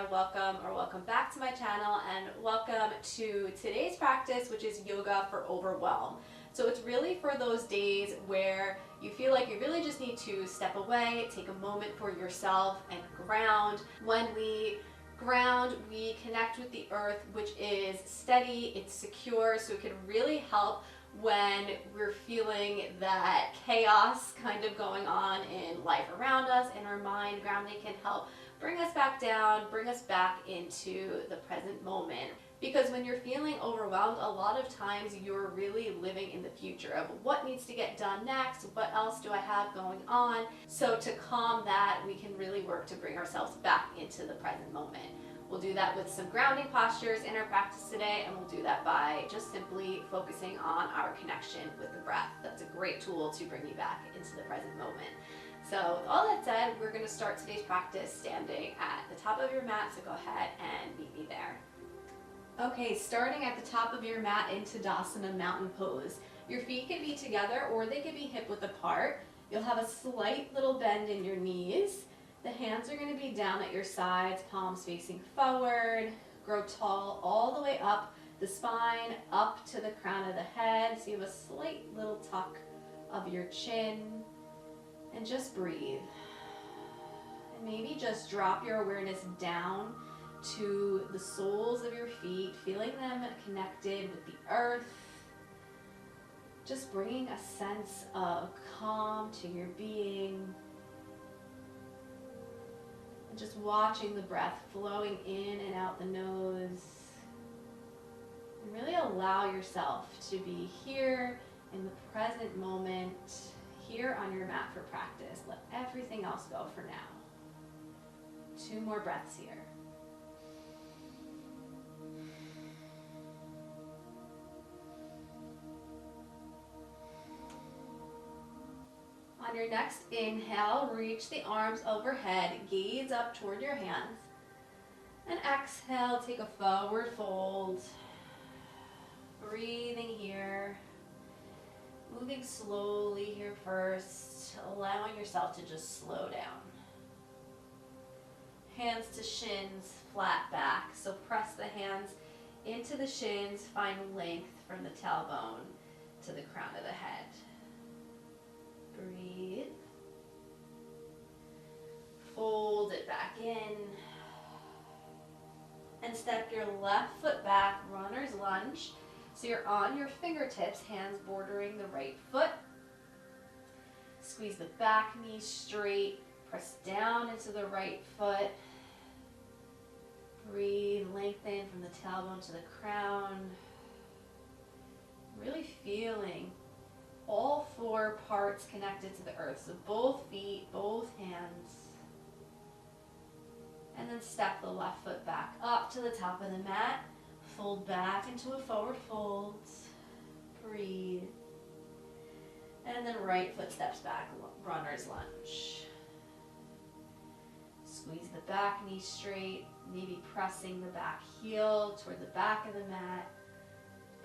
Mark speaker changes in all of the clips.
Speaker 1: welcome or welcome back to my channel, and welcome to today's practice, which is yoga for overwhelm. So it's really for those days where you feel like you really just need to step away, take a moment for yourself and ground. When we ground, we connect with the earth, which is steady, it's secure, so it can really help when we're feeling that chaos kind of going on in life around us, in our mind. Grounding can help bring us back down, bring us back into the present moment. Because when you're feeling overwhelmed, a lot of times you're really living in the future of what needs to get done next, what else do I have going on. So to calm that, we can really work to bring ourselves back into the present moment. We'll do that with some grounding postures in our practice today, and we'll do that by just simply focusing on our connection with the breath. That's a great tool to bring you back into the present moment. So with all that said, we're going to start today's practice standing at the top of your mat, so go ahead and meet me there. Okay, starting at the top of your mat in Tadasana, mountain pose. Your feet can be together or they can be hip width apart. You'll have a slight little bend in your knees. The hands are going to be down at your sides, palms facing forward. Grow tall all the way up the spine, up to the crown of the head. So you have a slight little tuck of your chin. And just breathe. And maybe just drop your awareness down to the soles of your feet, feeling them connected with the earth. Just bringing a sense of calm to your being. And just watching the breath flowing in and out the nose. And really allow yourself to be here in the present moment, here on your mat for practice. Let everything else go for now. 2 more breaths here. On your next inhale, reach the arms overhead, gaze up toward your hands. And exhale, take a forward fold. Breathing here. Moving slowly here first, allowing yourself to just slow down. Hands to shins, flat back. So press the hands into the shins, find length from the tailbone to the crown of the head. Breathe. Fold it back in. And step your left foot back, runner's lunge. So you're on your fingertips, hands bordering the right foot. Squeeze the back knee straight. Press down into the right foot. Breathe, lengthen from the tailbone to the crown. Really feeling all 4 parts connected to the earth. So both feet, both hands. And then step the left foot back up to the top of the mat. Fold back into a forward fold. Breathe. And then right foot steps back, runner's lunge. Squeeze the back knee straight, maybe pressing the back heel toward the back of the mat.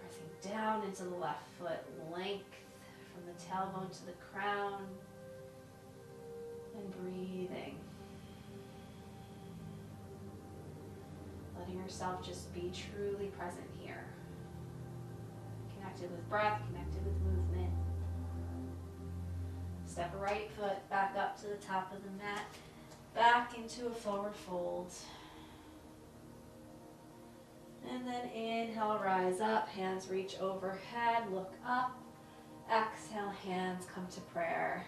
Speaker 1: Pressing down into the left foot, length from the tailbone to the crown. And breathing. Letting yourself just be truly present here. Connected with breath, connected with movement. Step right foot back up to the top of the mat. Back into a forward fold. And then inhale, rise up. Hands reach overhead, look up. Exhale, hands come to prayer.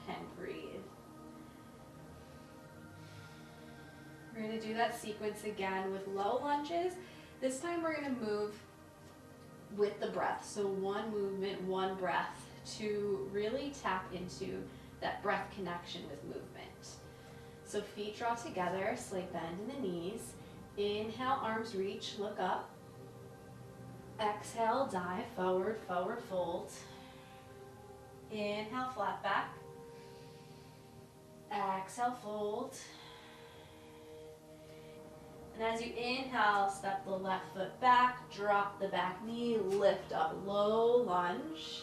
Speaker 1: And breathe. We're going to do that sequence again with low lunges. This time we're going to move with the breath. So 1 movement, 1 breath to really tap into that breath connection with movement. So feet draw together, slight bend in the knees. Inhale, arms reach, look up. Exhale, dive forward, forward fold. Inhale, flat back. Exhale, fold. And as you inhale, step the left foot back, drop the back knee, lift up, low lunge,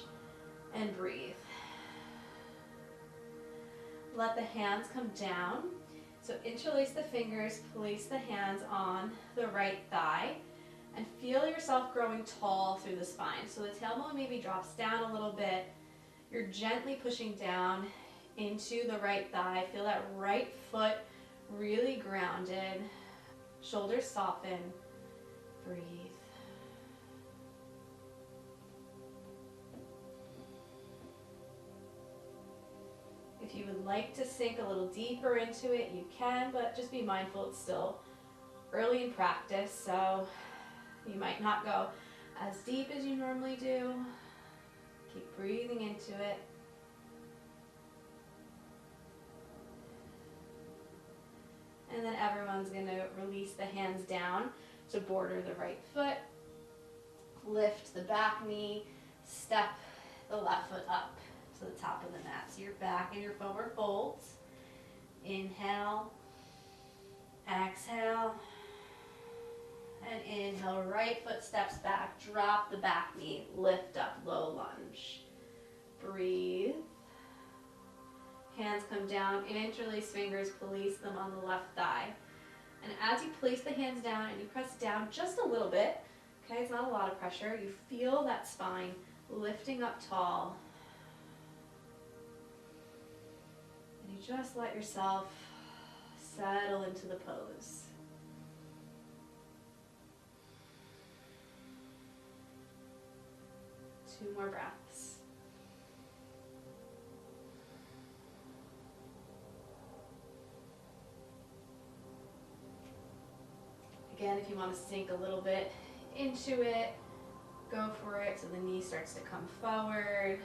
Speaker 1: and breathe. Let the hands come down. So interlace the fingers, place the hands on the right thigh, and feel yourself growing tall through the spine. So the tailbone maybe drops down a little bit. You're gently pushing down into the right thigh. Feel that right foot really grounded. Shoulders soften. Breathe. If you would like to sink a little deeper into it, you can, but just be mindful it's still early in practice, so you might not go as deep as you normally do. Keep breathing into it. And then everyone's going to release the hands down to border the right foot. Lift the back knee, step the left foot up to the top of the mat. So you're back in your forward folds. Inhale, exhale, and inhale, right foot steps back, drop the back knee, lift up, low lunge. Breathe. Hands come down, interlace fingers, place them on the left thigh. And as you place the hands down and you press down just a little bit, okay, it's not a lot of pressure, you feel that spine lifting up tall. And you just let yourself settle into the pose. Two more breaths. Again, if you want to sink a little bit into it, go for it so the knee starts to come forward.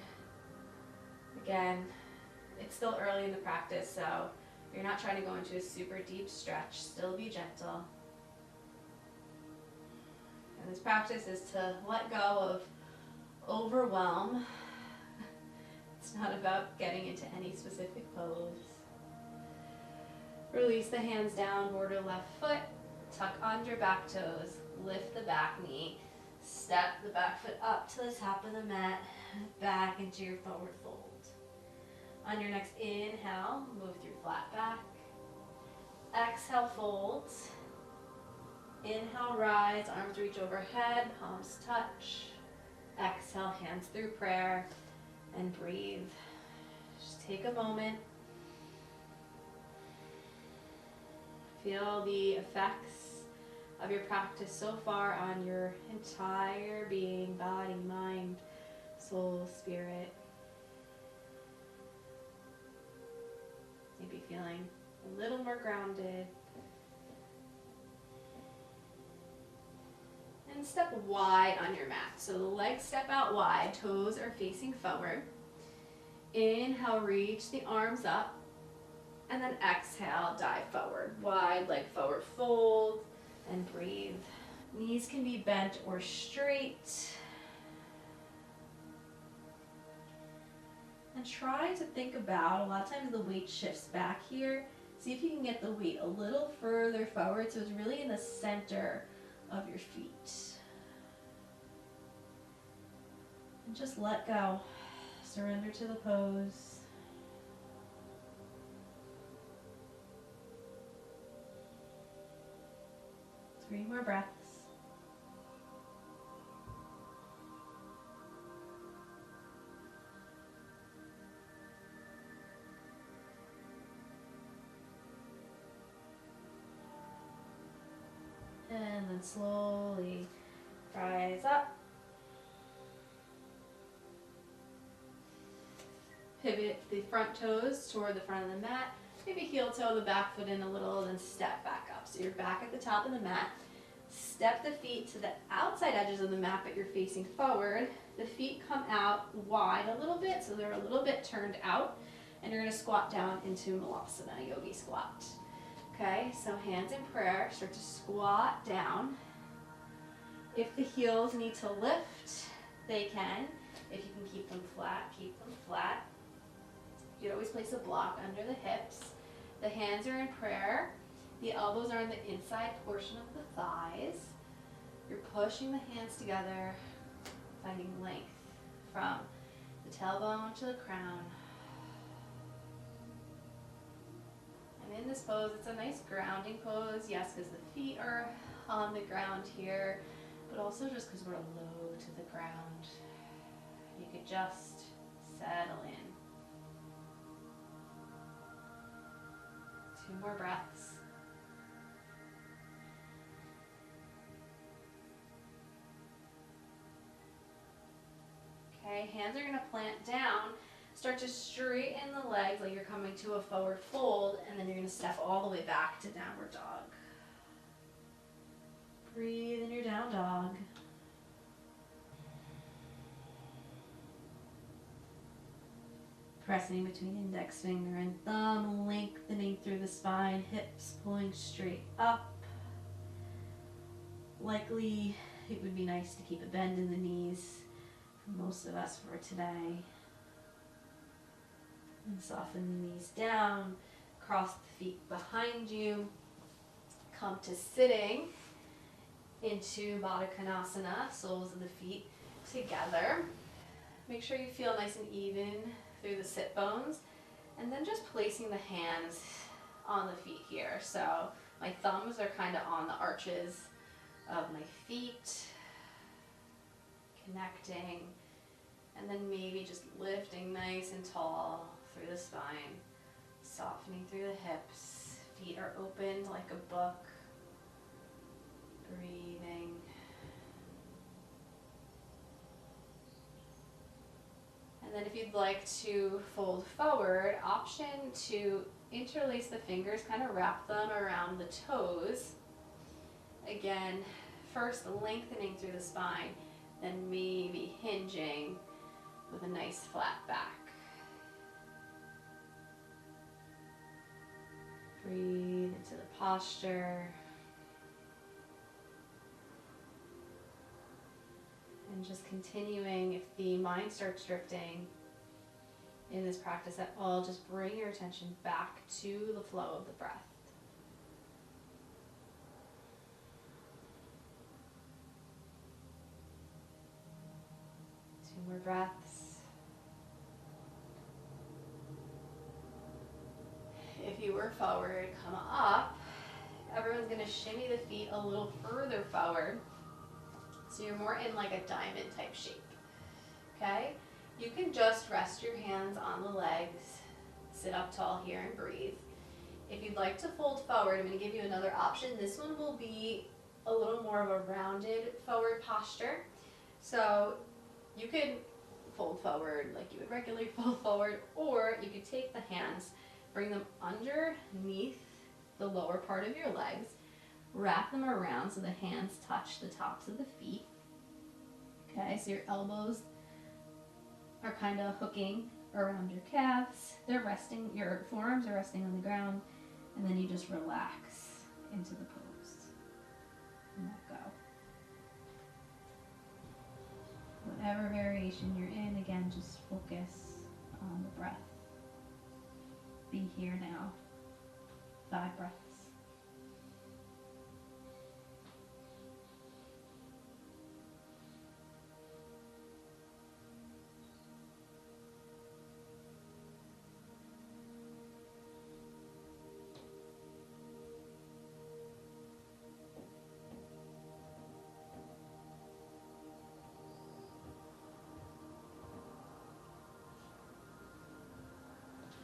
Speaker 1: Again, it's still early in the practice, so you're not trying to go into a super deep stretch. Still be gentle. And this practice is to let go of overwhelm. It's not about getting into any specific pose. Release the hands down, border left foot, tuck under back toes, lift the back knee, step the back foot up to the top of the mat, back into your forward fold. On your next inhale, move through flat back. Exhale, fold. Inhale, rise, arms reach overhead, palms touch. Exhale, hands through prayer, and breathe. Just take a moment. Feel the effects of your practice so far on your entire being, body, mind, soul, spirit. Maybe feeling a little more grounded. And step wide on your mat. So the legs step out wide, toes are facing forward. Inhale, reach the arms up. And then exhale, dive forward. Wide, leg forward fold, and breathe. Knees can be bent or straight. And try to think about, a lot of times the weight shifts back here. See if you can get the weight a little further forward so it's really in the center of your feet. And just let go. Surrender to the pose. Three more breaths. And then slowly rise up. Pivot the front toes toward the front of the mat. Maybe heel toe the back foot in a little, then step back up. So you're back at the top of the mat. Step the feet to the outside edges of the mat, but you're facing forward. The feet come out wide a little bit, so they're a little bit turned out. And you're going to squat down into Malasana, yogi squat. Okay, so hands in prayer, start to squat down. If the heels need to lift, they can. If you can keep them flat, keep them flat. You can always place a block under the hips. The hands are in prayer. The elbows are in the inside portion of the thighs. You're pushing the hands together, finding length from the tailbone to the crown. in this pose, it's a nice grounding pose, yes, because the feet are on the ground here, but also just because we're low to the ground. You could just settle in. 2 more breaths. Okay, hands are going to plant down. Start to straighten the legs like you're coming to a forward fold, and then you're going to step all the way back to downward dog. Breathe in your down dog. Pressing between index finger and thumb, lengthening through the spine, hips pulling straight up. Likely it would be nice to keep a bend in the knees for most of us for today. And soften the knees down, cross the feet behind you, come to sitting into Baddha Konasana, soles of the feet together. Make sure you feel nice and even through the sit bones, and then just placing the hands on the feet here. So my thumbs are kind of on the arches of my feet, connecting, and then maybe just lifting nice and tall through the spine, softening through the hips. Feet are opened like a book. Breathing. And then if you'd like to fold forward, option to interlace the fingers, kind of wrap them around the toes. Again, first lengthening through the spine, then maybe hinging with a nice flat back. Breathe into the posture. And just continuing, if the mind starts drifting in this practice at all, just bring your attention back to the flow of the breath. Two more breaths. If you were forward, come up. Everyone's going to shimmy the feet a little further forward. So you're more in like a diamond type shape, okay? You can just rest your hands on the legs, sit up tall here and breathe. If you'd like to fold forward, I'm going to give you another option. This one will be a little more of a rounded forward posture. So you could fold forward like you would regularly fold forward, or you could take the hands, bring them underneath the lower part of your legs, wrap them around so the hands touch the tops of the feet. Okay, so your elbows are kind of hooking around your calves. They're resting, your forearms are resting on the ground, and then you just relax into the pose and let go. Whatever variation you're in, again, just focus on the breath. Be here now. 5 breaths.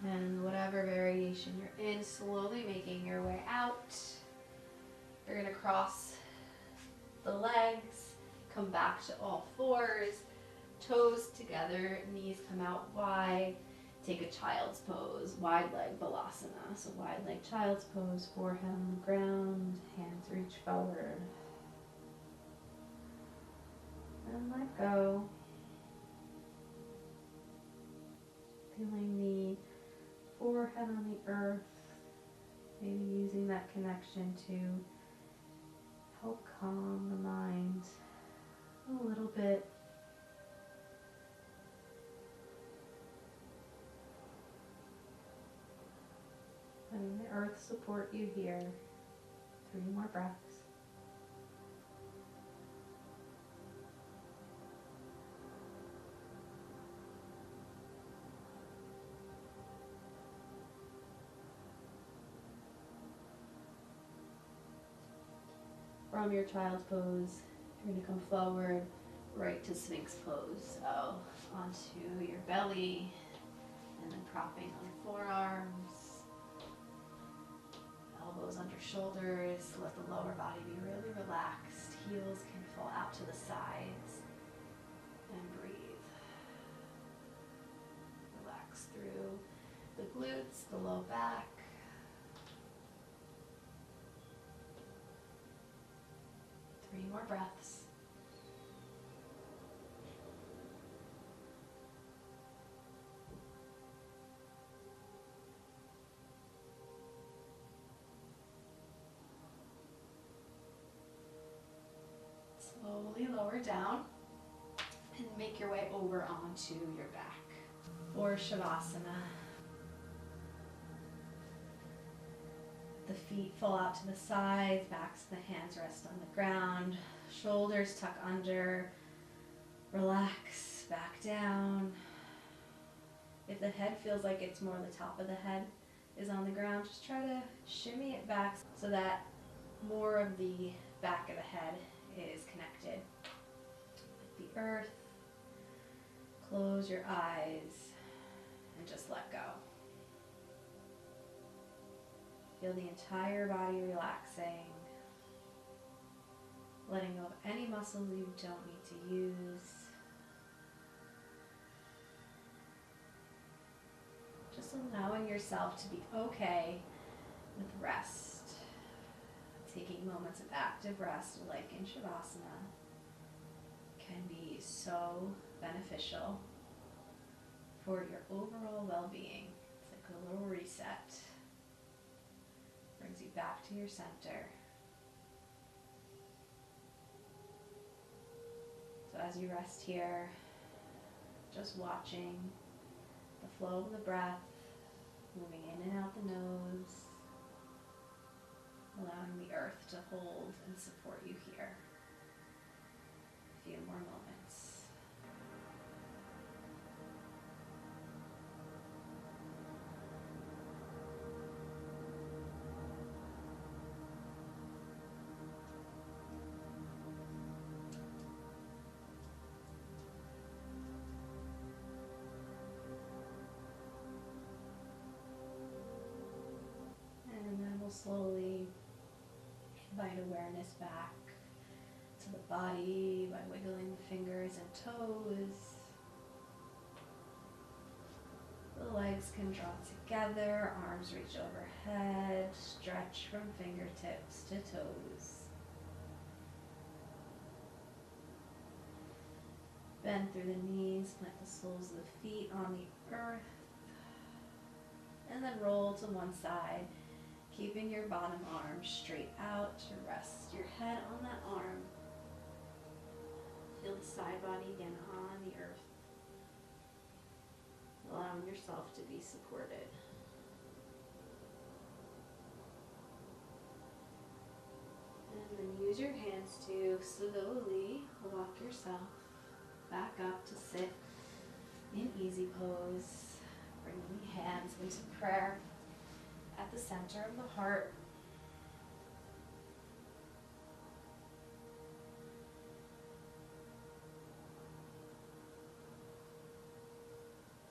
Speaker 1: And whatever variation you're in, slowly making your way out. You're going to cross the legs, come back to all fours, toes together, knees come out wide. Take a child's pose, wide leg balasana. So wide leg child's pose, forehead on the ground, hands reach forward. And let go. Feeling the forehead on the earth, maybe using that connection to help calm the mind a little bit. Letting the earth support you here. 3 more breaths. From your child's pose, you're going to come forward right to Sphinx pose. So onto your belly and then propping on forearms, elbows under shoulders. Let the lower body be really relaxed. Heels can fall out to the sides and breathe. Relax through the glutes, the low back. Three more breaths. Slowly lower down and make your way over onto your back. For Shavasana, the feet fall out to the sides, backs of the hands rest on the ground, shoulders tuck under, relax back down. If the head feels like it's more the top of the head is on the ground, just try to shimmy it back so that more of the back of the head is connected with the earth. Close your eyes and just let go. Feel the entire body relaxing, letting go of any muscles you don't need to use. Just allowing yourself to be okay with rest. Taking moments of active rest, like in Shavasana, can be so beneficial for your overall well-being. It's like a little reset. Brings you back to your center. So as you rest here, just watching the flow of the breath, moving in and out the nose, allowing the earth to hold and support you here. A few more moments. And then we'll slowly invite awareness back to the body by wiggling the fingers and toes. The legs can draw together, arms reach overhead, stretch from fingertips to toes. Bend through the knees, plant the soles of the feet on the earth, and then roll to one side, keeping your bottom arm straight out to rest your head on that arm. Feel the side body again on the earth, allowing yourself to be supported. And then use your hands to slowly walk yourself back up to sit in easy pose. Bringing the hands into prayer at the center of the heart.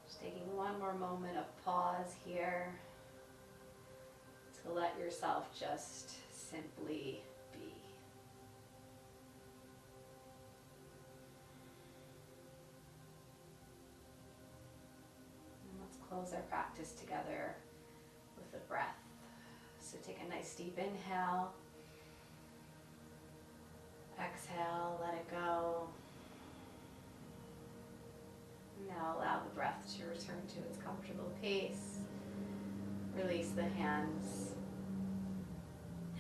Speaker 1: Just taking one more moment of pause here to let yourself just simply be. And let's close our practice together with a breath. So take a nice deep inhale. Exhale, let it go. Now allow the breath to return to its comfortable pace. Release the hands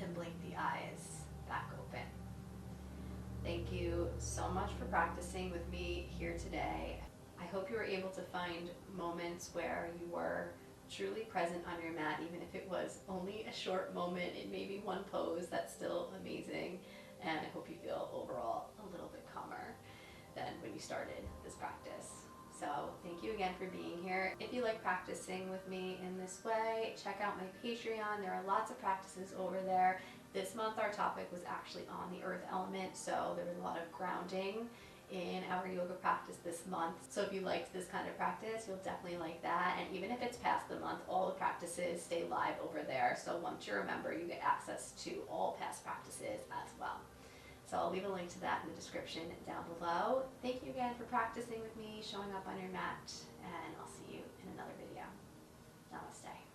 Speaker 1: and blink the eyes back open. Thank you so much for practicing with me here today. I hope you were able to find moments where you were truly present on your mat, even if it was only a short moment in maybe one pose. That's still amazing, and I hope you feel overall a little bit calmer than when you started this practice. So thank you again for being here. If you like practicing with me in this way, check out my Patreon. There are lots of practices over there. This month our topic was actually on the earth element, so there was a lot of grounding in our yoga practice this month. So if you liked this kind of practice, you'll definitely like that. And even if it's past the month, all the practices stay live over there. So once you're a member, you get access to all past practices as well. So I'll leave a link to that in the description down below. Thank you again for practicing with me, showing up on your mat, and I'll see you in another video. Namaste.